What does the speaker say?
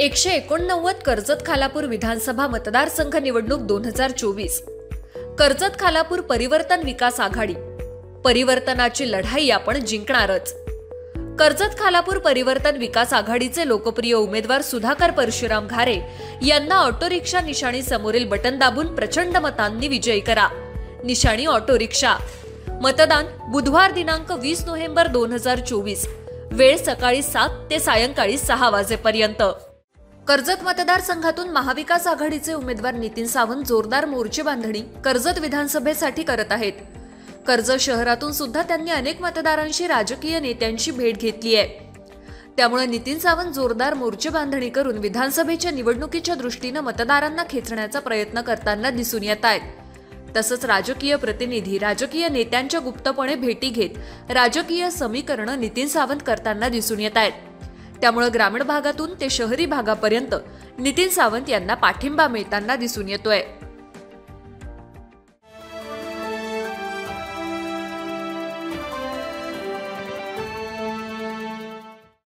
189 कर्जत खालापूर विधानसभा मतदारसंघ निवडणूक 2024। कर्जत खालापूर परिवर्तन विकास आघाडी। परिवर्तनाची लढाई आपण जिंकणारच। कर्जत खालापूर परिवर्तन विकास आघाडीचे लोकप्रिय उमेदवार सुधाकर परशुराम घारे यांना ऑटो रिक्षा निशाणी समोरील बटन दाबून प्रचंड मतांनी विजयी करा। निशाणी ऑटो रिक्षा। मतदान बुधवार दिनांक 20 नोव्हेंबर 2024। वेळ सकाळी 7 ते सायंकाळी 6 वाजेपर्यंत। कर्जत मतदारसंघातून महाविकास आघाडीचे उमेदवार नितीन सावंत जोरदार मोर्चे बांधणी कर्जत विधानसभेसाठी करत आहेत। कर्जत शहरातून सुद्धा त्यांनी अनेक मतदारांशी राजकीय नेत्यांची भेट घेतली आहे। त्यामुळे नितीन सावंत जोरदार मोर्चे बांधणी करून विधानसभेच्या निवडणुकीच्या दृष्टीने मतदारांना खेचण्याचा प्रयत्न करताना दिसून येत आहेत। तसंच राजकीय प्रतिनिधी राजकीय नेत्यांच्या गुप्तपणे भेटी घेत राजकीय समीकरण नितीन सावंत करताना दिसून येत आहेत। त्यामुळे ग्रामीण भागातून ते शहरी भागापर्यंत नितीन सावंत यांना पाठिंबा मिळताना दिसून येतोय।